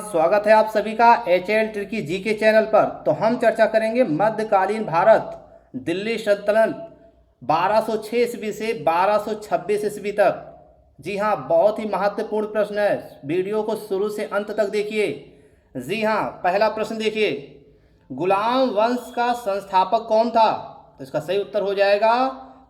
स्वागत है आप सभी का HL ट्रिकी जी के चैनल पर। तो हम चर्चा करेंगे मध्यकालीन भारत, दिल्ली सल्तनत 1206 ईस्वी से 1226 ईस्वी तक। जी हाँ, बहुत ही महत्वपूर्ण प्रश्न है, वीडियो को शुरू से अंत तक देखिए। जी हाँ, पहला प्रश्न देखिए, गुलाम वंश का संस्थापक कौन था? तो इसका सही उत्तर हो जाएगा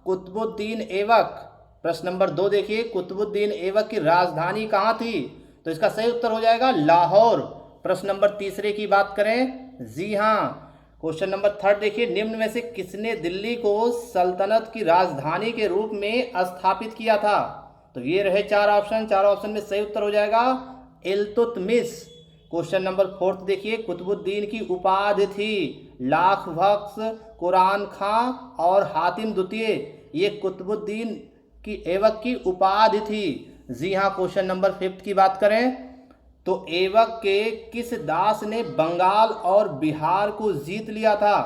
कुतुबुद्दीन ऐबक। प्रश्न नंबर 2 देखिए, कुतुबुद्दीन ऐबक की राजधानी कहाँ थी? तो इसका सही उत्तर हो जाएगा लाहौर। प्रश्न नंबर तीसरे की बात करें, जी हाँ, क्वेश्चन नंबर 3 देखिए, निम्न में से किसने दिल्ली को सल्तनत की राजधानी के रूप में स्थापित किया था? तो ये रहे चार ऑप्शन में सही उत्तर हो जाएगा इल्तुतमिश। क्वेश्चन नंबर 4 देखिए, कुतुबुद्दीन की उपाधि थी लाख बख्श, कुरान खां और हातिम द्वितीय। ये कुतुबुद्दीन की ऐबक की उपाधि थी। जी हाँ, क्वेश्चन नंबर 5 की बात करें तो ऐबक के किस दास ने बंगाल और बिहार को जीत लिया था?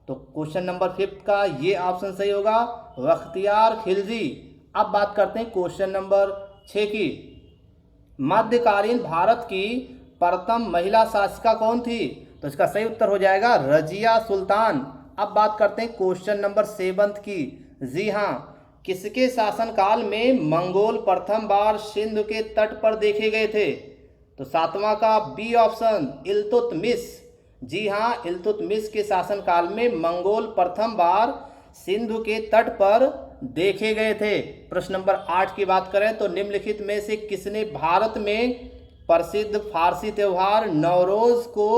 तो क्वेश्चन नंबर 5 का ये ऑप्शन सही होगा, बख्तियार खिलजी। अब बात करते हैं क्वेश्चन नंबर 6 की, मध्यकालीन भारत की प्रथम महिला शासिका कौन थी? तो इसका सही उत्तर हो जाएगा रजिया सुल्तान। अब बात करते हैं क्वेश्चन नंबर 7 की, जी हाँ, किसके शासनकाल में मंगोल प्रथम बार सिंधु के तट पर देखे गए थे? तो सातवां का बी ऑप्शन इल्तुतमिश। जी हाँ, इल्तुतमिश के शासनकाल में मंगोल प्रथम बार सिंधु के तट पर देखे गए थे। प्रश्न नंबर 8 की बात करें तो निम्नलिखित में से किसने भारत में प्रसिद्ध फारसी त्योहार नवरोज को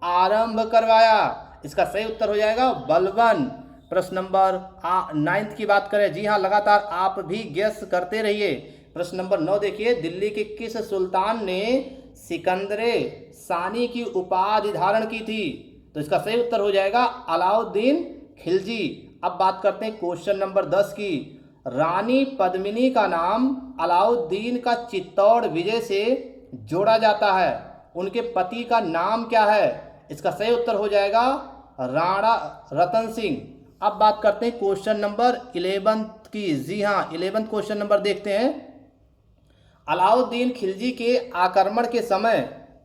आरंभ करवाया? इसका सही उत्तर हो जाएगा बलबन। प्रश्न नंबर 9 की बात करें, जी हाँ, लगातार आप भी गेस करते रहिए। प्रश्न नंबर 9 देखिए, दिल्ली के किस सुल्तान ने सिकंदरे सानी की उपाधि धारण की थी? तो इसका सही उत्तर हो जाएगा अलाउद्दीन खिलजी। अब बात करते हैं क्वेश्चन नंबर 10 की, रानी पद्मिनी का नाम अलाउद्दीन का चित्तौड़ विजय से जोड़ा जाता है, उनके पति का नाम क्या है? इसका सही उत्तर हो जाएगा राणा रतन सिंह। अब बात करते हैं क्वेश्चन नंबर 11 की, जी हाँ, 11 क्वेश्चन नंबर देखते हैं, अलाउद्दीन खिलजी के आक्रमण के समय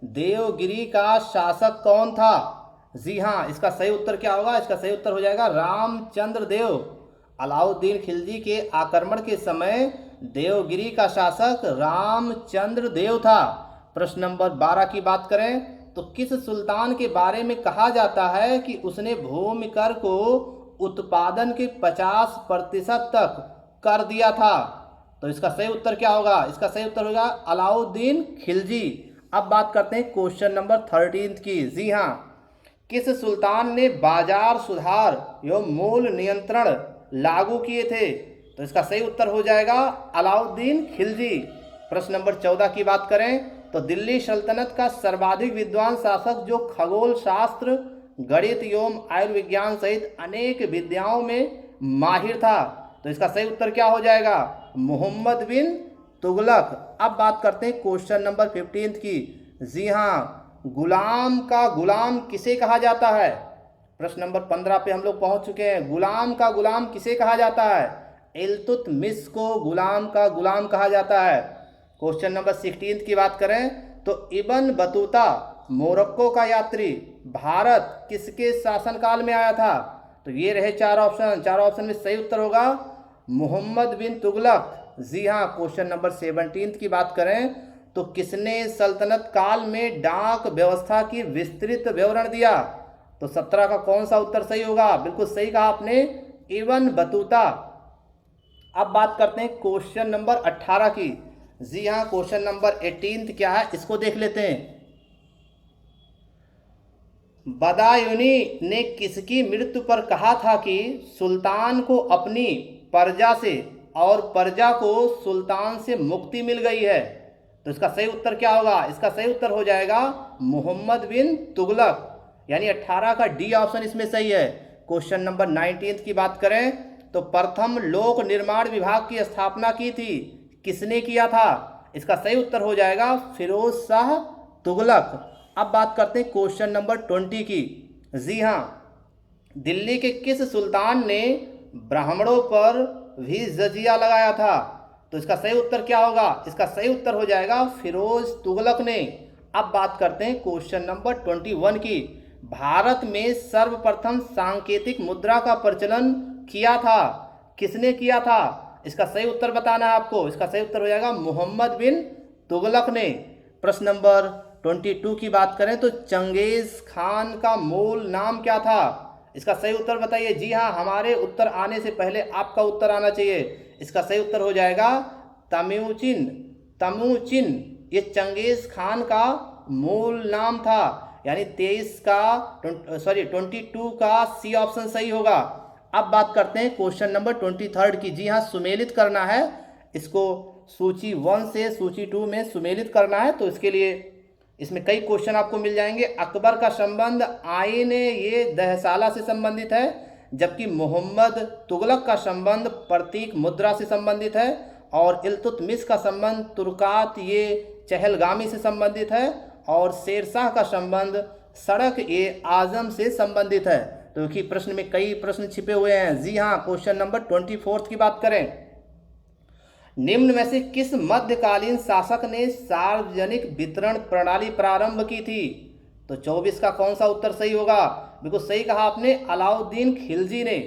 देवगिरी का शासक कौन था? जी हाँ, इसका सही उत्तर क्या होगा? इसका सही उत्तर हो जाएगा रामचंद्र देव। अलाउद्दीन खिलजी के आक्रमण के समय देवगिरी का शासक रामचंद्र देव था। प्रश्न नंबर 12 की बात करें तो किस सुल्तान के बारे में कहा जाता है कि उसने भूमि कर को उत्पादन के 50% तक कर दिया था? तो इसका सही उत्तर क्या होगा? इसका सही उत्तर होगा अलाउद्दीन खिलजी। अब बात करते हैं क्वेश्चन नंबर 13 की, जी हाँ, किस सुल्तान ने बाजार सुधार एवं मूल नियंत्रण लागू किए थे? तो इसका सही उत्तर हो जाएगा अलाउद्दीन खिलजी। प्रश्न नंबर 14 की बात करें तो दिल्ली सल्तनत का सर्वाधिक विद्वान शासक जो खगोल शास्त्र, गणित एवं आयुर्विज्ञान सहित अनेक विद्याओं में माहिर था, तो इसका सही उत्तर क्या हो जाएगा? मोहम्मद बिन तुगलक। अब बात करते हैं क्वेश्चन नंबर 15 की, जी हाँ, गुलाम का गुलाम किसे कहा जाता है? प्रश्न नंबर 15 पे हम लोग पहुंच चुके हैं। गुलाम का गुलाम किसे कहा जाता है? इल्तुतमिश को गुलाम का गुलाम कहा जाता है। क्वेश्चन नंबर 16 की बात करें तो इब्न बतूता मोरक्को का यात्री भारत किसके शासनकाल में आया था? तो ये रहे चार ऑप्शन में सही उत्तर होगा मोहम्मद बिन तुगलक। जी हाँ, क्वेश्चन नंबर 17 की बात करें तो किसने सल्तनत काल में डाक व्यवस्था की विस्तृत विवरण दिया? तो 17 का कौन सा उत्तर सही होगा? बिल्कुल सही कहा आपने, इब्न बतूता। अब बात करते हैं क्वेश्चन नंबर 18 की, जी हाँ, क्वेश्चन नंबर 18 क्या है इसको देख लेते हैं। बदायूनी ने किसकी मृत्यु पर कहा था कि सुल्तान को अपनी प्रजा से और प्रजा को सुल्तान से मुक्ति मिल गई है? तो इसका सही उत्तर क्या होगा? इसका सही उत्तर हो जाएगा मोहम्मद बिन तुगलक, यानी 18 का डी ऑप्शन इसमें सही है। क्वेश्चन नंबर 19 की बात करें तो प्रथम लोक निर्माण विभाग की स्थापना की थी किसने किया था? इसका सही उत्तर हो जाएगा फिरोज शाह तुगलक। अब बात करते हैं क्वेश्चन नंबर 20 की, जी हाँ, दिल्ली के किस सुल्तान ने ब्राह्मणों पर भी जजिया लगाया था? तो इसका सही उत्तर क्या होगा? इसका सही उत्तर हो जाएगा फिरोज तुगलक ने। अब बात करते हैं क्वेश्चन नंबर 21 की। भारत में सर्वप्रथम सांकेतिक मुद्रा का प्रचलन किया था, किसने किया था? इसका सही उत्तर बताना है आपको। इसका सही उत्तर हो जाएगा मोहम्मद बिन तुगलक ने। प्रश्न नंबर 22 की बात करें तो चंगेज खान का मूल नाम क्या था? इसका सही उत्तर बताइए। जी हाँ, हमारे उत्तर आने से पहले आपका उत्तर आना चाहिए। इसका सही उत्तर हो जाएगा तमुचिन। तमुचिन ये चंगेज खान का मूल नाम था। यानी 22 का सी ऑप्शन सही होगा। अब बात करते हैं क्वेश्चन नंबर 23 की। जी हाँ, सुमेलित करना है इसको, सूची 1 से सूची 2 में सुमेलित करना है। तो इसके लिए इसमें कई क्वेश्चन आपको मिल जाएंगे। अकबर का संबंध आईने ये दहसाला से संबंधित है, जबकि मोहम्मद तुगलक का संबंध प्रतीक मुद्रा से संबंधित है, और इल्तुतमिश का संबंध तुर्कात ये चहलगामी से संबंधित है, और शेरशाह का संबंध सड़क ए आजम से संबंधित है। तो कि प्रश्न में कई प्रश्न छिपे हुए हैं। जी हाँ, क्वेश्चन नंबर 24 की बात करें, निम्न में से किस मध्यकालीन शासक ने सार्वजनिक वितरण प्रणाली प्रारंभ की थी? तो 24 का कौन सा उत्तर सही होगा? बिल्कुल सही कहा आपने, अलाउद्दीन खिलजी ने।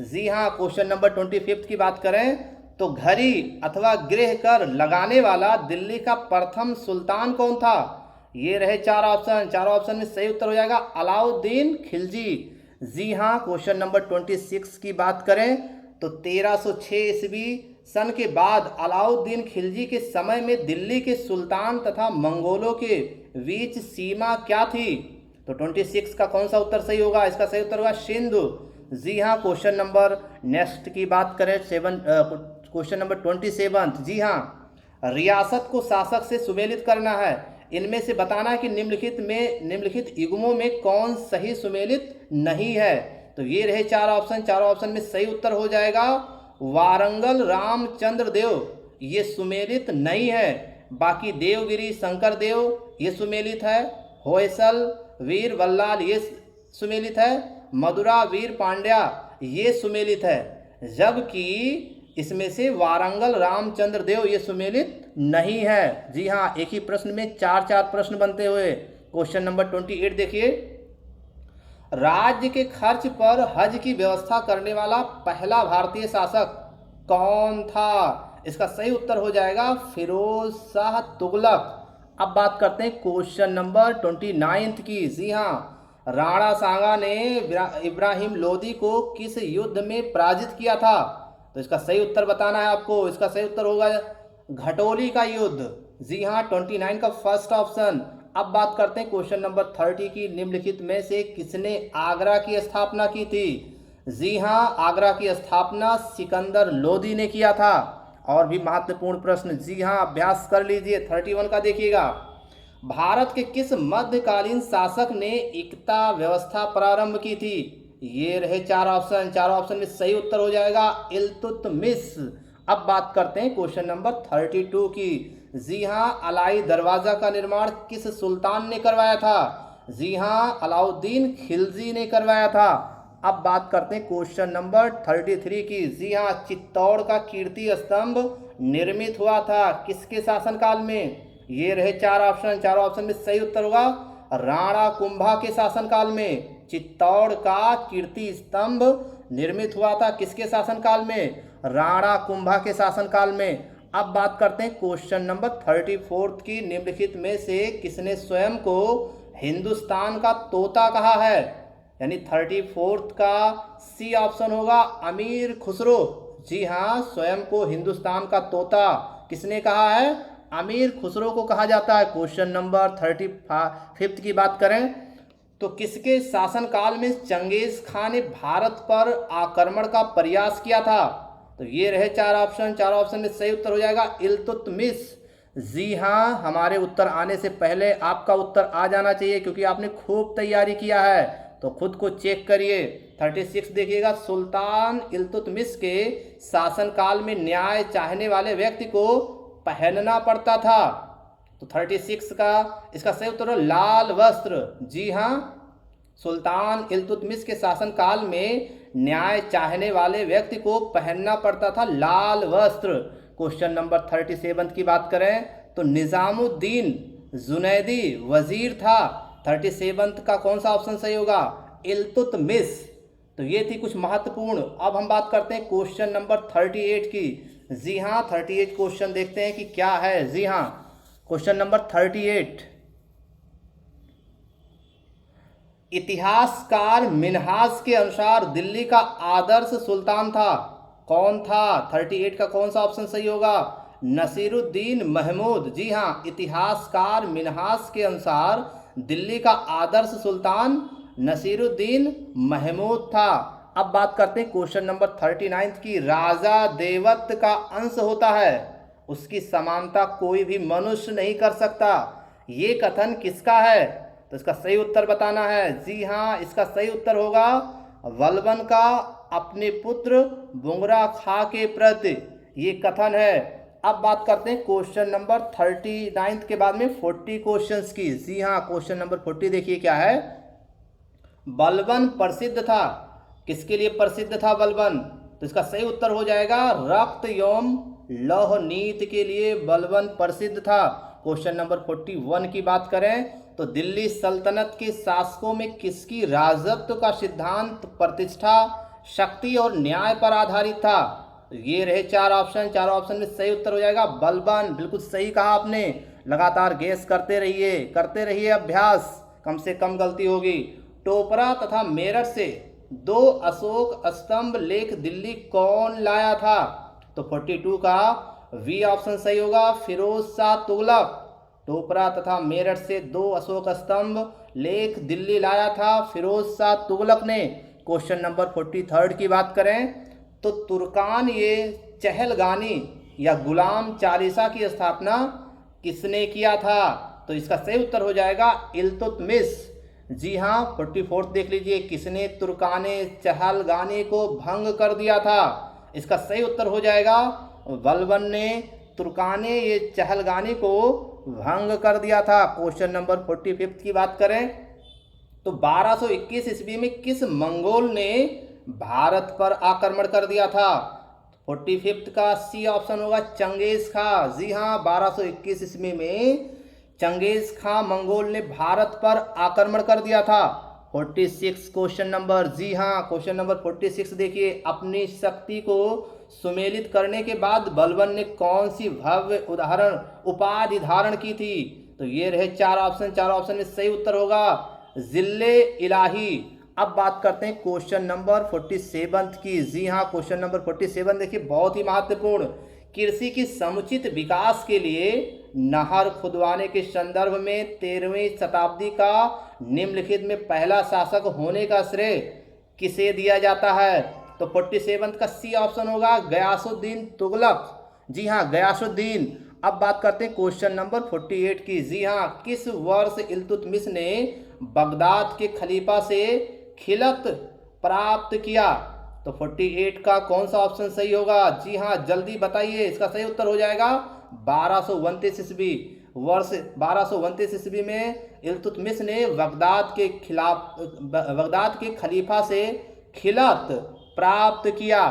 जी हाँ, क्वेश्चन नंबर 25 की बात करें तो घड़ी अथवा गृह कर लगाने वाला दिल्ली का प्रथम सुल्तान कौन था? ये रहे 4 ऑप्शन। 4 ऑप्शन में सही उत्तर हो जाएगा अलाउद्दीन खिलजी। जी हाँ, क्वेश्चन नंबर 26 की बात करें तो 1306 ईस्वी सन के बाद अलाउद्दीन खिलजी के समय में दिल्ली के सुल्तान तथा मंगोलों के बीच सीमा क्या थी? तो 26 का कौन सा उत्तर सही होगा? इसका सही उत्तर होगा सिंधु। जी हाँ, क्वेश्चन नंबर नेक्स्ट की बात करें क्वेश्चन नंबर 27। जी हाँ, रियासत को शासक से सुमेलित करना है। इनमें से बताना है कि निम्नलिखित युग्मों में कौन सही सुमेलित नहीं है। तो ये रहे 4 ऑप्शन। 4 ऑप्शन में सही उत्तर हो जाएगा वारंगल रामचंद्र देव, ये सुमेलित नहीं है। बाकी देवगिरी शंकर देव ये सुमेलित है, होयसल वीर बल्लाल ये सुमेलित है, मदुरा वीर पांड्या ये सुमेलित है, जबकि इसमें से वारंगल रामचंद्र देव ये सुमेलित नहीं है। जी हाँ, एक ही प्रश्न में 4 प्रश्न बनते हुए। क्वेश्चन नंबर 28 देखिए, राज्य के खर्च पर हज की व्यवस्था करने वाला पहला भारतीय शासक कौन था? इसका सही उत्तर हो जाएगा फिरोज शाह तुगलक। अब बात करते हैं क्वेश्चन नंबर 29 की। जी हाँ, राणा सांगा ने इब्राहिम लोदी को किस युद्ध में पराजित किया था? तो इसका सही उत्तर बताना है आपको। इसका सही उत्तर होगा घटोली का युद्ध। जी हाँ, 29 का फर्स्ट ऑप्शन। अब बात करते हैं क्वेश्चन नंबर 30 की। निम्नलिखित में से किसने आगरा की स्थापना की थी? जी हाँ, आगरा की स्थापना सिकंदर लोदी ने किया था। और भी महत्वपूर्ण प्रश्न, जी हाँ, अभ्यास कर लीजिए। 31 का देखिएगा, भारत के किस मध्यकालीन शासक ने एकता व्यवस्था प्रारंभ की थी? ये रहे 4 ऑप्शन। 4 ऑप्शन में सही उत्तर हो जाएगा इल्तुतमिश। अब बात करते हैं क्वेश्चन नंबर 32 की। जी हाँ, अलाई दरवाजा का निर्माण किस सुल्तान ने करवाया था? जी हाँ, अलाउद्दीन खिलजी ने करवाया था। अब बात करते हैं क्वेश्चन नंबर 33 की। जी हाँ, चित्तौड़ का कीर्ति स्तंभ निर्मित हुआ था किसके शासनकाल में? ये रहे 4 ऑप्शन। 4 ऑप्शन में सही उत्तर होगा राणा कुंभा के शासनकाल में। चित्तौड़ का कीर्ति स्तंभ निर्मित हुआ था किसके शासनकाल में? राणा कुंभा के शासनकाल में। अब बात करते हैं क्वेश्चन नंबर 34 की। निम्नलिखित में से किसने स्वयं को हिंदुस्तान का तोता कहा है? यानी 34 का सी ऑप्शन होगा अमीर खुसरो। जी हाँ, स्वयं को हिंदुस्तान का तोता किसने कहा है? अमीर खुसरो को कहा जाता है। क्वेश्चन नंबर 35 की बात करें तो किसके शासनकाल में चंगेज खान ने भारत पर आक्रमण का प्रयास किया था? तो ये रहे 4 ऑप्शन। 4 ऑप्शन में सही उत्तर हो जाएगा इल्तुतमिश। जी हाँ, हमारे उत्तर आने से पहले आपका उत्तर आ जाना चाहिए, क्योंकि आपने खूब तैयारी किया है। तो खुद को चेक करिए। 36 देखिएगा, सुल्तान इल्तुतमिश के शासनकाल में न्याय चाहने वाले व्यक्ति को पहनना पड़ता था। तो 36 का इसका सही उत्तर है लाल वस्त्र। जी हाँ, सुल्तान इल्तुतमिश के शासनकाल में न्याय चाहने वाले व्यक्ति को पहनना पड़ता था लाल वस्त्र। क्वेश्चन नंबर 37 की बात करें तो निजामुद्दीन जुनैदी वजीर था। 37 का कौन सा ऑप्शन सही होगा? इल्तुतमिश। तो ये थी कुछ महत्वपूर्ण। अब हम बात करते हैं क्वेश्चन नंबर 38 की। जी हाँ, 38 क्वेश्चन देखते हैं कि क्या है। जी हाँ, क्वेश्चन नंबर 38। इतिहासकार मिन्हाज के अनुसार दिल्ली का आदर्श सुल्तान था, कौन था? 38 का कौन सा ऑप्शन सही होगा? नसीरुद्दीन महमूद। जी हाँ, इतिहासकार मिन्हाज के अनुसार दिल्ली का आदर्श सुल्तान नसीरुद्दीन महमूद था। अब बात करते हैं क्वेश्चन नंबर 39 की। राजा देवत्त का अंश होता है, उसकी समानता कोई भी मनुष्य नहीं कर सकता, ये कथन किसका है? तो इसका सही उत्तर बताना है। जी हाँ, इसका सही उत्तर होगा बलबन का अपने पुत्र बुंगरा खां के प्रति ये कथन है। अब बात करते हैं क्वेश्चन नंबर 39 के बाद में 40 क्वेश्चंस की। जी हाँ, क्वेश्चन नंबर 40 देखिए क्या है। बलबन प्रसिद्ध था, किसके लिए प्रसिद्ध था बलबन? तो इसका सही उत्तर हो जाएगा रक्त एवं लौह नीति के लिए बलबन प्रसिद्ध था। क्वेश्चन नंबर 41 की बात करें तो दिल्ली सल्तनत के शासकों में किसकी राजत्व का सिद्धांत प्रतिष्ठा, शक्ति और न्याय पर आधारित था? तो ये रहे चार ऑप्शन। चारों ऑप्शन में सही उत्तर हो जाएगा बलबन। बिल्कुल सही कहा आपने। लगातार गेस करते रहिए अभ्यास, कम से कम गलती होगी। टोपरा तथा मेरठ से 2 अशोक स्तंभ लेख दिल्ली कौन लाया था? तो 42 का वी ऑप्शन सही होगा, फिरोज शाह तुगलक। टोपरा तथा मेरठ से 2 अशोक स्तंभ लेख दिल्ली लाया था फिरोज शाह तुगलक ने। क्वेश्चन नंबर 43 की बात करें तो तुर्कान ये चहलगानी या गुलाम चालीसा की स्थापना किसने किया था? तो इसका सही उत्तर हो जाएगा इल्तुतमिश। जी हाँ, 44 देख लीजिए, किसने तुर्काने चहलगानी को भंग कर दिया था? इसका सही उत्तर हो जाएगा बलबन ने तुर्काने ये चहलगानी को भंग कर दिया था। क्वेश्चन नंबर 45 की बात करें तो 1221 ईस्वी में किस मंगोल ने भारत पर आक्रमण कर दिया था? 45 का सी ऑप्शन होगा चंगेज खां। जी हाँ, 1221 ईस्वी में चंगेज खां मंगोल ने भारत पर आक्रमण कर दिया था। 46 क्वेश्चन नंबर। जी हाँ, क्वेश्चन नंबर 46 देखिए। अपनी शक्ति को सुमेलित करने के बाद बलबन ने कौन सी भव्य उपाधि धारण की थी? तो ये रहे चार ऑप्शन। चार ऑप्शन में सही उत्तर होगा जिले इलाही। अब बात करते हैं क्वेश्चन नंबर 47 की। जी हाँ, क्वेश्चन नंबर 47 देखिए, बहुत ही महत्वपूर्ण। कृषि की समुचित विकास के लिए नहर खुदवाने के संदर्भ में 13वीं शताब्दी का निम्नलिखित में पहला शासक होने का श्रेय किसे दिया जाता है? तो 47 का सी ऑप्शन होगा गयासुद्दीन तुगलक। जी हाँ, गयासुद्दीन। अब बात करते हैं क्वेश्चन नंबर 48 की। जी हाँ, किस वर्ष इल्तुतमिश ने बगदाद के खलीफा से खिलत प्राप्त किया? तो 48 का कौन सा ऑप्शन सही होगा? जी हाँ, जल्दी बताइए। इसका सही उत्तर हो जाएगा 1229 ईस्वी। वर्ष 1229 ईस्वी में इल्तुतमिश ने बगदाद के खलीफा से खिलत प्राप्त किया।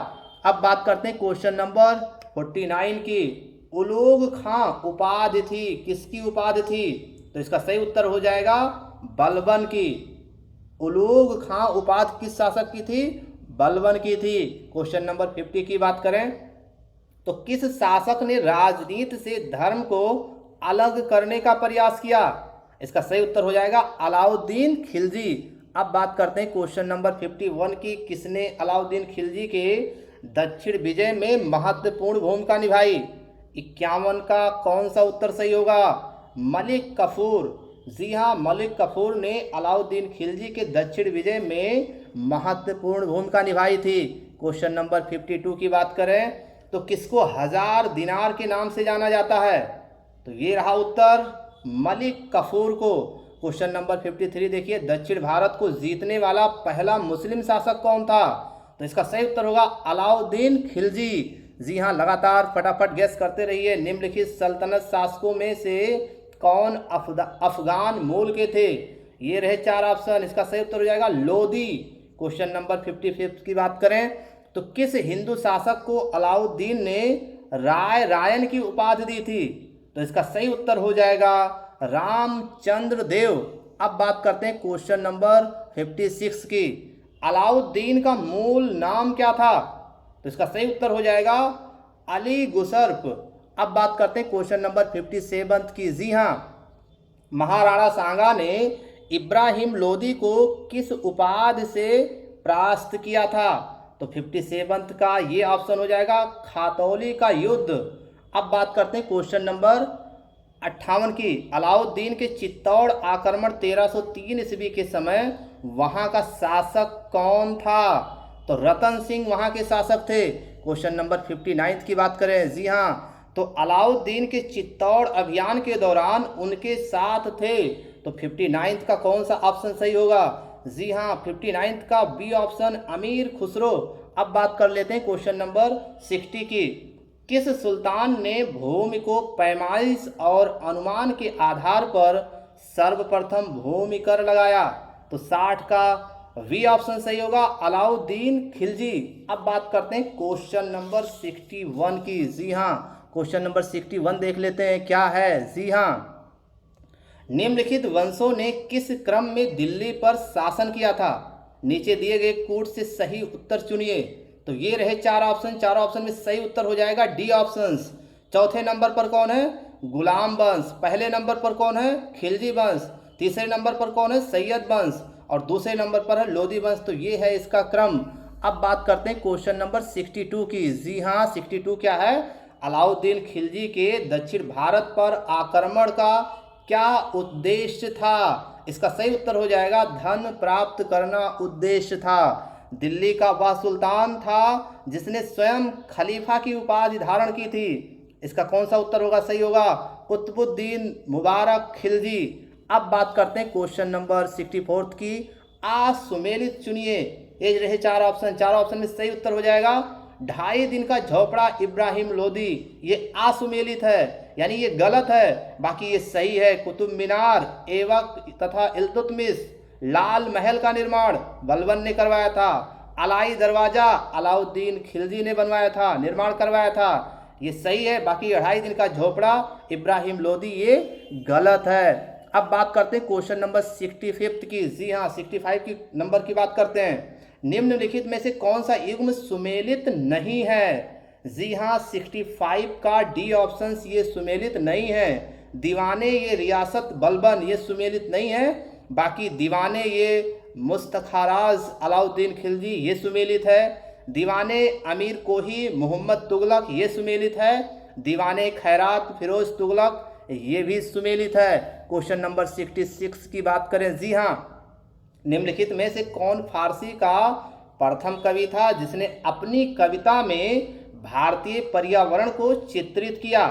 अब बात करते हैं क्वेश्चन नंबर 49 की। उलोग खां उपाधि थी, किसकी उपाधि थी? तो इसका सही उत्तर हो जाएगा बलबन की। उलोग खां उपाधि किस शासक की थी? बलबन की थी। क्वेश्चन नंबर 50 की बात करें तो किस शासक ने राजनीति से धर्म को अलग करने का प्रयास किया? इसका सही उत्तर हो जाएगा अलाउद्दीन खिलजी। अब बात करते हैं क्वेश्चन नंबर 51 की। किसने अलाउद्दीन खिलजी के दक्षिण विजय में महत्वपूर्ण भूमिका निभाई? 51 का कौन सा उत्तर सही होगा? मलिक कफूर। जी हाँ, मलिक कफूर ने अलाउद्दीन खिलजी के दक्षिण विजय में महत्वपूर्ण भूमिका निभाई थी। क्वेश्चन नंबर 52 की बात करें तो किसको 1000 दिनार के नाम से जाना जाता है? तो ये रहा उत्तर मलिक कफूर को। क्वेश्चन नंबर 53 देखिए, दक्षिण भारत को जीतने वाला पहला मुस्लिम शासक कौन था? तो इसका सही उत्तर होगा अलाउद्दीन खिलजी। जी हाँ, लगातार फटाफट गैस करते रहिए। निम्नलिखित सल्तनत शासकों में से कौन अफगान मूल के थे? ये रहे चार ऑप्शन। इसका सही उत्तर हो जाएगा लोदी। क्वेश्चन नंबर 55 की बात करें तो किस हिंदू शासक को अलाउद्दीन ने रायन की उपाधि दी थी? तो इसका सही उत्तर हो जाएगा रामचंद्र देव। अब बात करते हैं क्वेश्चन नंबर 56 की। अलाउद्दीन का मूल नाम क्या था? तो इसका सही उत्तर हो जाएगा अली गुसर्फ। अब बात करते हैं क्वेश्चन नंबर 57 की। जी हाँ, महाराणा सांगा ने इब्राहिम लोदी को किस उपाधि से परास्त किया था? तो 57 का ये ऑप्शन हो जाएगा खातौली का युद्ध। अब बात करते हैं क्वेश्चन नंबर 58 की। अलाउद्दीन के चित्तौड़ आक्रमण 1303 ईस्वी के समय वहां का शासक कौन था? तो रतन सिंह वहां के शासक थे। क्वेश्चन नंबर 59 की बात करें। जी हाँ, तो अलाउद्दीन के चित्तौड़ अभियान के दौरान उनके साथ थे। तो 59 का कौन सा ऑप्शन सही होगा? जी हाँ, 59 का बी ऑप्शन अमीर खुसरो। अब बात कर लेते हैं क्वेश्चन नंबर 60 की। किस सुल्तान ने भूमि को पैमाइश और अनुमान के आधार पर सर्वप्रथम भूमि कर लगाया? तो 60 का वी ऑप्शन सही होगा अलाउद्दीन खिलजी। अब बात करते हैं क्वेश्चन नंबर 61 की। जी हाँ, क्वेश्चन नंबर 61 देख लेते हैं क्या है। जी हाँ, निम्नलिखित वंशों ने किस क्रम में दिल्ली पर शासन किया था? नीचे दिए गए कूट से सही उत्तर चुनिए। तो ये रहे चार ऑप्शन, चारों ऑप्शन में सही उत्तर हो जाएगा डी ऑप्शन। चौथे नंबर पर कौन है? गुलाम वंश। पहले नंबर पर कौन है? खिलजी वंश। तीसरे नंबर पर कौन है? सैयद वंश। और दूसरे नंबर पर है लोदी वंश। तो ये है इसका क्रम। अब बात करते हैं क्वेश्चन नंबर 62 की। जी हाँ, 62 क्या है? अलाउद्दीन खिलजी के दक्षिण भारत पर आक्रमण का क्या उद्देश्य था? इसका सही उत्तर हो जाएगा धन प्राप्त करना उद्देश्य था। दिल्ली का वह सुल्तान था जिसने स्वयं खलीफा की उपाधि धारण की थी। इसका कौन सा उत्तर होगा? सही होगा कुतुबुद्दीन मुबारक खिलजी। अब बात करते हैं क्वेश्चन नंबर 64 की। असुमेलित चुनिए। ये रहे चार ऑप्शन, चार ऑप्शन में सही उत्तर हो जाएगा 2.5 दिन का झोपड़ा इब्राहिम लोदी। ये असुमेलित है, यानी ये गलत है। बाकी ये सही है। कुतुब मीनार ऐबक तथा इल्तुतमिश लाल महल का निर्माण बलबन ने करवाया था। अलाई दरवाजा अलाउद्दीन खिलजी ने बनवाया था, निर्माण करवाया था। ये सही है। बाकी 2.5 दिन का झोपड़ा इब्राहिम लोदी ये गलत है। अब बात करते हैं क्वेश्चन नंबर 65 की। जी हाँ, 65 की नंबर की बात करते हैं। निम्नलिखित में से कौन सा युग्म सुमेलित नहीं है? जी हाँ, 65 का डी ऑप्शन ये सुमेलित नहीं है। दीवाने ये रियासत बलबन ये सुमेलित नहीं है। बाकी दीवाने ये मुस्तखाराज अलाउद्दीन खिलजी ये सुमेलित है। दीवाने अमीर कोही मोहम्मद तुगलक ये सुमेलित है। दीवाने खैरात फिरोज तुगलक ये भी सुमेलित है। क्वेश्चन नंबर 66 की बात करें। जी हाँ, निम्नलिखित में से कौन फारसी का प्रथम कवि था जिसने अपनी कविता में भारतीय पर्यावरण को चित्रित किया?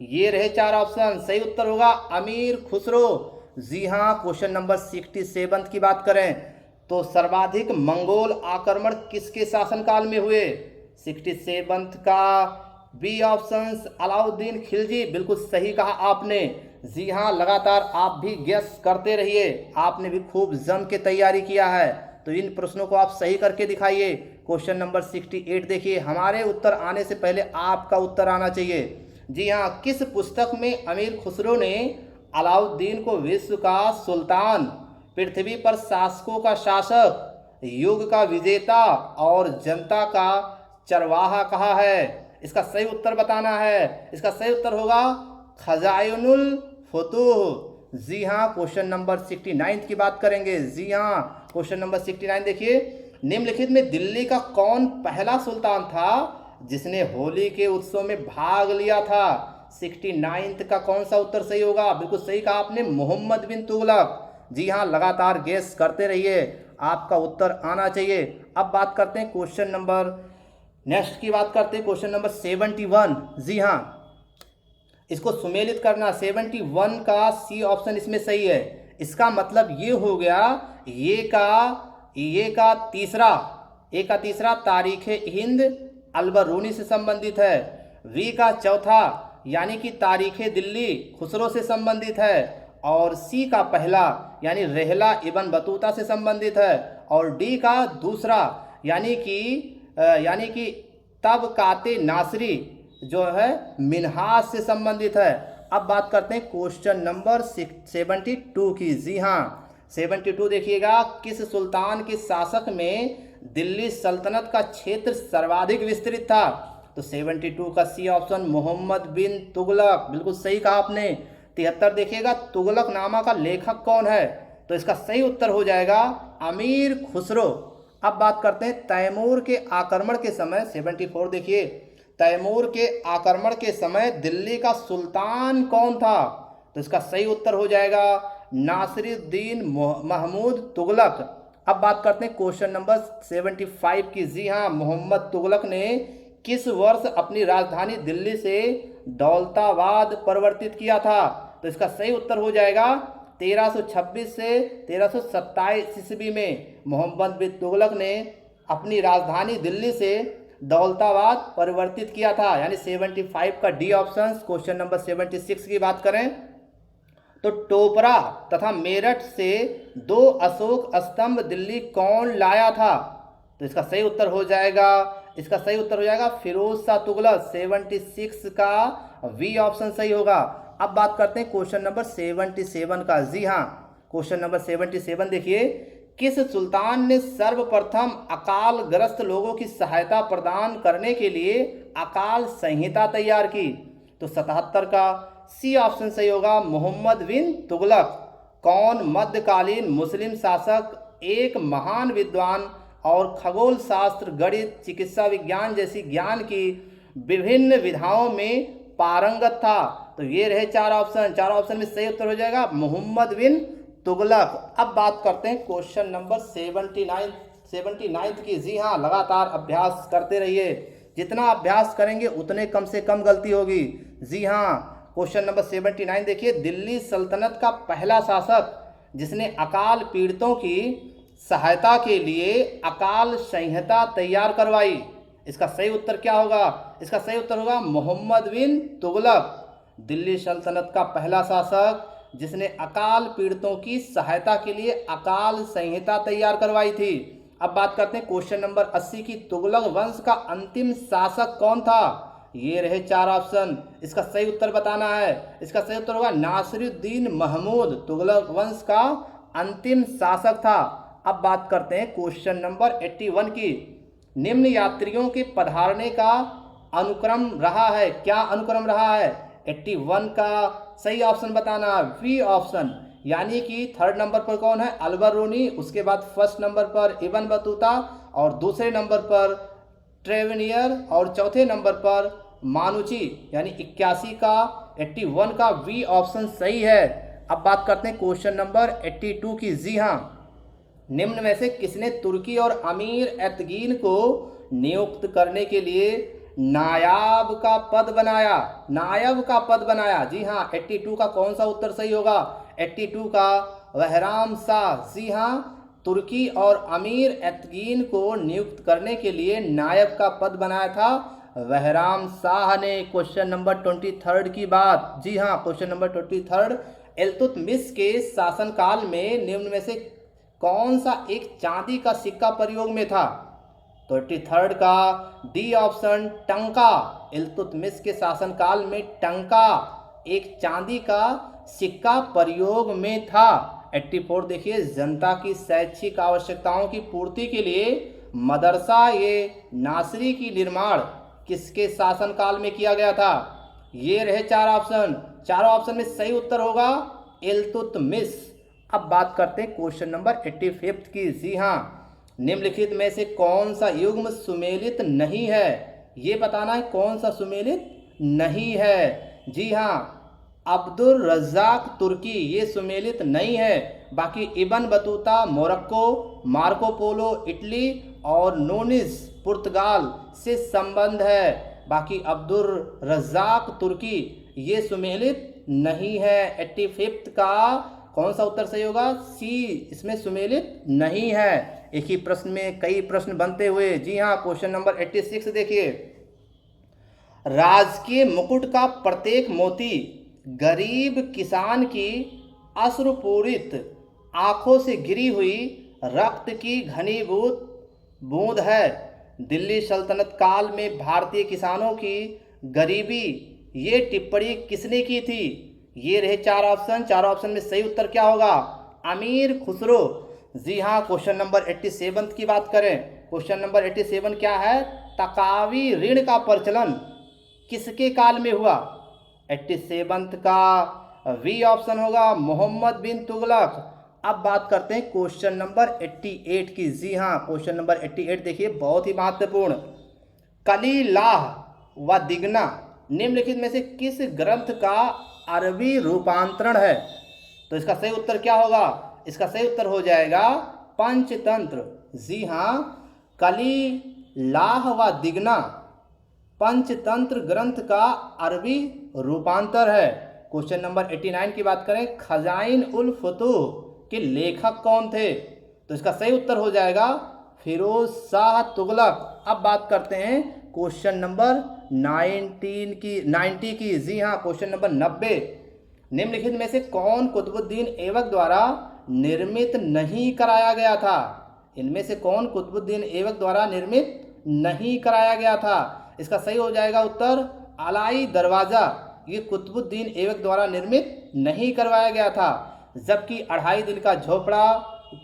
ये रहे चार ऑप्शन। सही उत्तर होगा अमीर खुसरो। जी हाँ, क्वेश्चन नंबर 67 की बात करें तो सर्वाधिक मंगोल आक्रमण किसके शासनकाल में हुए? 67 का बी ऑप्शन अलाउद्दीन खिलजी। बिल्कुल सही कहा आपने। जी हाँ, लगातार आप भी गेस करते रहिए। आपने भी खूब जम के तैयारी किया है, तो इन प्रश्नों को आप सही करके दिखाइए। क्वेश्चन नंबर 68 देखिए। हमारे उत्तर आने से पहले आपका उत्तर आना चाहिए। जी हाँ, किस पुस्तक में अमीर खुसरो ने अलाउद्दीन को विश्व का सुल्तान, पृथ्वी पर शासकों का शासक, युग का विजेता और जनता का चरवाहा कहा है? इसका सही उत्तर बताना है। इसका सही उत्तर होगा खजाइनुल फुतूह। जी हाँ, क्वेश्चन नंबर 69 की बात करेंगे। जी हाँ, क्वेश्चन नंबर 69 देखिए। निम्नलिखित में दिल्ली का कौन पहला सुल्तान था जिसने होली के उत्सव में भाग लिया था? 69 का कौन सा उत्तर सही होगा? बिल्कुल सही कहा आपने, मोहम्मद बिन तुगलक। जी हाँ, लगातार गेस करते रहिए, आपका उत्तर आना चाहिए। अब बात करते हैं क्वेश्चन नंबर नेक्स्ट की बात करते हैं क्वेश्चन नंबर 71। जी हाँ, इसको सुमेलित करना। 71 का सी ऑप्शन इसमें सही है। इसका मतलब ये हो गया ये का तीसरा तारीख हिंद अलबरूनी से संबंधित है। वी का चौथा यानी कि तारीख दिल्ली खुसरो से संबंधित है। और सी का पहला यानी रेहला इबन बतूता से संबंधित है। और डी का दूसरा यानी कि तबकाते नासरी जो है मिन्हाज से संबंधित है। अब बात करते हैं क्वेश्चन नंबर 72 की। जी हाँ, 72 देखिएगा, किस सुल्तान के शासक में दिल्ली सल्तनत का क्षेत्र सर्वाधिक विस्तृत था? तो 72 का सी ऑप्शन मोहम्मद बिन तुगलक, बिल्कुल सही कहा आपने। 73 देखिएगा, तुगलक नामा का लेखक कौन है? तो इसका सही उत्तर हो जाएगा अमीर खुसरो। अब बात करते हैं तैमूर के आक्रमण के समय, 74 देखिए, तैमूर के आक्रमण के समय दिल्ली का सुल्तान कौन था? तो इसका सही उत्तर हो जाएगा नासिरुद्दीन महमूद तुगलक। अब बात करते हैं क्वेश्चन नंबर 75 की। जी हाँ, मोहम्मद तुगलक ने किस वर्ष अपनी राजधानी दिल्ली से दौलताबाद परिवर्तित किया था? तो इसका सही उत्तर हो जाएगा 1326 से 1327 ईस्वी में मोहम्मद बिन तुगलक ने अपनी राजधानी दिल्ली से दौलताबाद परिवर्तित किया था, यानी 75 का डी ऑप्शन। क्वेश्चन नंबर 76 की बात करें तो टोपरा तथा मेरठ से 2 अशोक स्तंभ दिल्ली कौन लाया था? तो इसका सही उत्तर हो जाएगा फिरोज शाह तुगलक। 76 का वी ऑप्शन सही होगा। अब बात करते हैं क्वेश्चन नंबर 77 का। जी हाँ, क्वेश्चन नंबर 77 देखिए, किस सुल्तान ने सर्वप्रथम अकाल ग्रस्त लोगों की सहायता प्रदान करने के लिए अकाल संहिता तैयार की? तो 77 का सी ऑप्शन सही होगा मोहम्मद बिन तुगलक। कौन मध्यकालीन मुस्लिम शासक एक महान विद्वान और खगोल शास्त्र, गणित, चिकित्सा विज्ञान जैसी ज्ञान की विभिन्न विधाओं में पारंगत था? तो ये रहे 4 ऑप्शन। 4 ऑप्शन में सही उत्तर हो जाएगा मोहम्मद बिन तुगलक। अब बात करते हैं क्वेश्चन नंबर 79 की। जी हाँ, लगातार अभ्यास करते रहिए, जितना अभ्यास करेंगे उतने कम से कम गलती होगी। जी हाँ, क्वेश्चन नंबर 79 देखिए, दिल्ली सल्तनत का पहला शासक जिसने अकाल पीड़ितों की सहायता के लिए अकाल संहिता तैयार करवाई, इसका सही उत्तर क्या होगा? इसका सही उत्तर होगा मोहम्मद बिन तुगलक। दिल्ली सल्तनत का पहला शासक जिसने अकाल पीड़ितों की सहायता के लिए अकाल संहिता तैयार करवाई थी। अब बात करते हैं क्वेश्चन नंबर 80 की, तुगलक वंश का अंतिम शासक कौन था? ये रहे 4 ऑप्शन। इसका सही उत्तर बताना है। इसका सही उत्तर होगा नासिरुद्दीन महमूद तुगलक वंश का अंतिम शासक था। अब बात करते हैं क्वेश्चन नंबर 81 की, निम्न यात्रियों के पधारने का अनुक्रम रहा है, क्या अनुक्रम रहा है? 81 का सही ऑप्शन बताना, वी ऑप्शन, यानी कि 3rd नंबर पर कौन है? अलबरूनी, उसके बाद 1st नंबर पर इब्न बतूता और दूसरे नंबर पर ट्रेवेनियर और चौथे नंबर पर मानुची, यानी 81 का 81 का वी ऑप्शन सही है। अब बात करते हैं क्वेश्चन नंबर 82 की। जी हाँ, निम्न में से किसने तुर्की और अमीर एतगीन को नियुक्त करने के लिए नायाब का पद बनाया? नायब का पद बनाया। जी हाँ, 82 का कौन सा उत्तर सही होगा? 82 का बहराम शाह। जी हाँ, तुर्की और अमीर एतगीन को नियुक्त करने के लिए नायब का पद बनाया था बहराम शाह ने। क्वेश्चन नंबर 23 की बात। जी हाँ, क्वेश्चन नंबर 23, इल्तुतमिश के शासनकाल में निम्न में से कौन सा एक चांदी का सिक्का प्रयोग में था? 23 का डी ऑप्शन, टंका। इल्तुतमिश के शासनकाल में टंका, एक चांदी का सिक्का प्रयोग में था। 84 देखिए, जनता की शैक्षिक आवश्यकताओं की पूर्ति के लिए मदरसा ये नासरी की निर्माण किसके शासनकाल में किया गया था? ये रहे 4 ऑप्शन। 4 ऑप्शन में सही उत्तर होगा इल्तुतमिश। अब बात करते हैं क्वेश्चन नंबर 85 की। जी हाँ, निम्नलिखित में से कौन सा युग्म सुमेलित नहीं है? ये बताना है कौन सा सुमेलित नहीं है। जी हाँ, अब्दुल रज़्ज़ाक तुर्की ये सुमेलित नहीं है। बाकी Ibn Battuta Morocco, Marco Polo Italy और नूनिस पुर्तगाल से संबंध है। बाकी अब्दुल रज़्ज़ाक तुर्की ये सुमेलित नहीं है। 85 का कौन सा उत्तर सही होगा? सी, इसमें सुमेलित नहीं है। एक ही प्रश्न में कई प्रश्न बनते हुए। जी हाँ, क्वेश्चन नंबर 86 देखिए, राजकीय मुकुट का प्रत्येक मोती गरीब किसान की अश्रुपूरित आंखों से गिरी हुई रक्त की घनीभूत बूंद है। दिल्ली सल्तनत काल में भारतीय किसानों की गरीबी ये टिप्पणी किसने की थी? ये रहे चार ऑप्शन। चार ऑप्शन में सही उत्तर क्या होगा? अमीर खुसरो। जी हाँ, क्वेश्चन नंबर 87 की बात करें, क्वेश्चन नंबर 87 क्या है? तकावी ऋण का प्रचलन किसके काल में हुआ? 87 का वी ऑप्शन होगा मोहम्मद बिन तुगलक। अब बात करते हैं क्वेश्चन नंबर 88 की। जी हाँ, क्वेश्चन नंबर 88 देखिए, बहुत ही महत्वपूर्ण। कलीलाह व दिगना निम्नलिखित में से किस ग्रंथ का अरबी रूपांतरण है? तो इसका सही उत्तर क्या होगा? इसका सही उत्तर हो जाएगा पंचतंत्र। जी हाँ, कलीलाह व दिगना पंचतंत्र ग्रंथ का अरबी रूपांतर है। क्वेश्चन नंबर 89 की बात करें, खजाइन उल फुतूह के लेखक कौन थे? तो इसका सही उत्तर हो जाएगा फिरोज शाह तुगलक। अब बात करते हैं क्वेश्चन नंबर 90 की। जी हाँ, क्वेश्चन नंबर 90। निम्नलिखित में से कौन कुतुबुद्दीन ऐबक द्वारा निर्मित नहीं कराया गया था? इनमें से कौन कुतुबुद्दीन ऐबक द्वारा निर्मित नहीं कराया गया था? इसका सही हो जाएगा उत्तर अलाई दरवाज़ा। ये कुतुबुद्दीन ऐबक द्वारा निर्मित नहीं करवाया गया था। जबकि 2.5 दिन का झोपड़ा,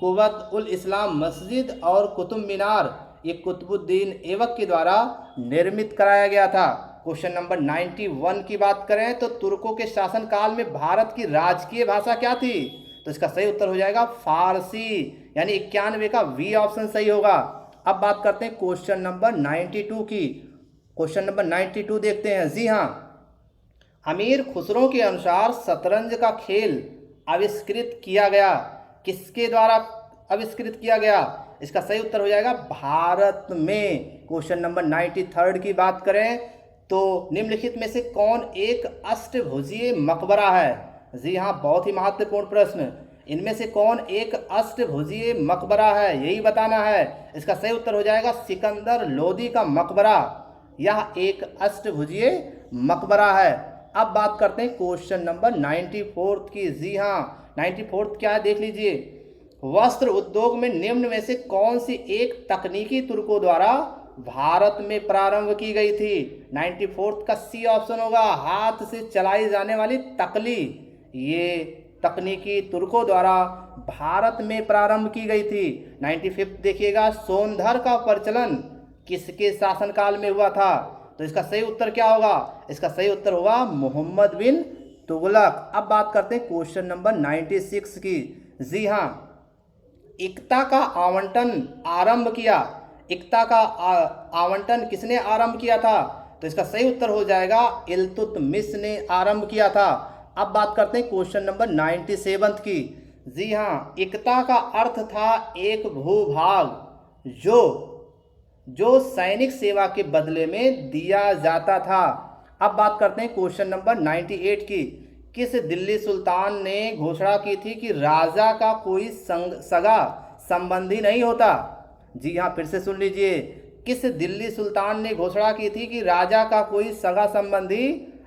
कुव्वत उल इस्लाम मस्जिद और कुतुब मीनार ये कुतुबुद्दीन ऐबक के द्वारा निर्मित कराया गया था। क्वेश्चन नंबर 91 की बात करें तो तुर्कों के शासनकाल में भारत की राजकीय भाषा क्या थी? तो इसका सही उत्तर हो जाएगा फारसी, यानी 91 का वी ऑप्शन सही होगा। अब बात करते हैं क्वेश्चन नंबर 92 की। क्वेश्चन नंबर 92 देखते हैं। जी हाँ, अमीर खुसरो के अनुसार शतरंज का खेल आविष्कृत किया गया, किसके द्वारा आविष्कृत किया गया? इसका सही उत्तर हो जाएगा भारत में। क्वेश्चन नंबर 93 की बात करें तो निम्नलिखित में से कौन एक अष्टभुजीय मकबरा है? जी हाँ, बहुत ही महत्वपूर्ण प्रश्न। इनमें से कौन एक अष्टभुजीय मकबरा है, यही बताना है। इसका सही उत्तर हो जाएगा सिकंदर लोदी का मकबरा। यह एक अष्टभुजीय मकबरा है। अब बात करते हैं क्वेश्चन नंबर 94 की। जी हाँ, 94 क्या है देख लीजिए। वस्त्र उद्योग में निम्न में से कौन सी एक तकनीकी तुर्कों द्वारा भारत में प्रारंभ की गई थी? 94 का सी ऑप्शन होगा, हाथ से चलाई जाने वाली तकली। ये तकनीकी तुर्कों द्वारा भारत में प्रारंभ की गई थी। 95 देखिएगा, सोनधर का प्रचलन किसके शासनकाल में हुआ था? तो इसका सही उत्तर क्या होगा? इसका सही उत्तर होगा मोहम्मद बिन तुगलक। अब बात करते हैं क्वेश्चन नंबर 96 की। जी हाँ, इक्ता का आवंटन आरंभ किया, इक्ता का आवंटन किसने आरंभ किया था? तो इसका सही उत्तर हो जाएगा इल्तुतमिश ने आरंभ किया था। अब बात करते हैं क्वेश्चन नंबर 97 की। जी हाँ, इक्ता का अर्थ था एक भूभाग जो सैनिक सेवा के बदले में दिया जाता था। अब बात करते हैं क्वेश्चन नंबर 98 की। किस दिल्ली सुल्तान ने घोषणा की थी कि राजा का कोई सगा संबंधी नहीं होता? जी हाँ, फिर से सुन लीजिए। किस दिल्ली सुल्तान ने घोषणा की थी कि राजा का कोई सगा संबंधी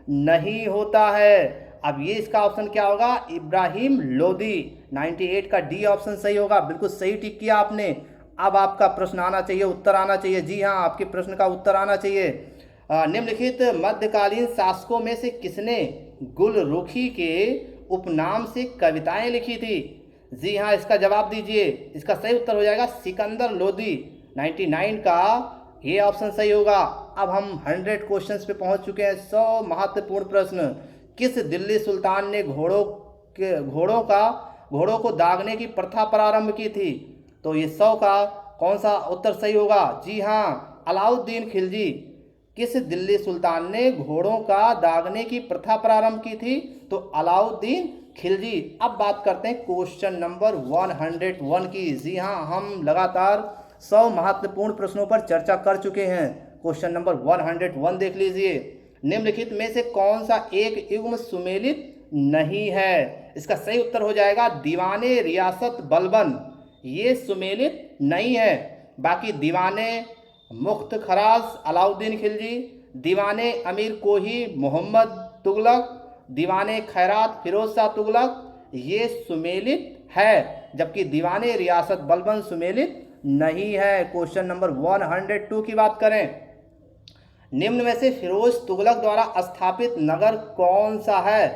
नहीं होता है? अब ये इसका ऑप्शन क्या होगा? इब्राहिम लोदी। 98 का डी ऑप्शन सही होगा। बिल्कुल सही टिक किया आपने। अब आपका प्रश्न आना चाहिए, उत्तर आना चाहिए। जी हाँ, आपके प्रश्न का उत्तर आना चाहिए। निम्नलिखित मध्यकालीन शासकों में से किसने गुलरुखी के उपनाम से कविताएं लिखी थी? जी हाँ, इसका जवाब दीजिए। इसका सही उत्तर हो जाएगा सिकंदर लोदी। 99 का ये ऑप्शन सही होगा। अब हम 100 क्वेश्चंस पे पहुंच चुके हैं। 100 महत्वपूर्ण प्रश्न। किस दिल्ली सुल्तान ने घोड़ों को दागने की प्रथा प्रारंभ की थी? तो ये 100 का कौन सा उत्तर सही होगा? जी हाँ, अलाउद्दीन खिलजी। किस दिल्ली सुल्तान ने घोड़ों का दागने की प्रथा प्रारंभ की थी? तो अलाउद्दीन खिलजी। अब बात करते हैं क्वेश्चन नंबर 101 की। जी हाँ, हम लगातार 100 महत्वपूर्ण प्रश्नों पर चर्चा कर चुके हैं। क्वेश्चन नंबर 101 देख लीजिए। निम्नलिखित में से कौन सा एक युग्म सुमेलित नहीं है? इसका सही उत्तर हो जाएगा दीवाने रियासत बलबन। ये सुमेलित नहीं है। बाकी दीवाने मुख्त खराज अलाउद्दीन खिलजी, दीवाने अमीर कोही मोहम्मद तुगलक, दीवाने खैरात फिरोज शाह तुगलक ये सुमेलित है, जबकि दीवाने रियासत बलबन सुमेलित नहीं है। क्वेश्चन नंबर 102 की बात करें। निम्न में से फिरोज तुगलक द्वारा स्थापित नगर कौन सा है?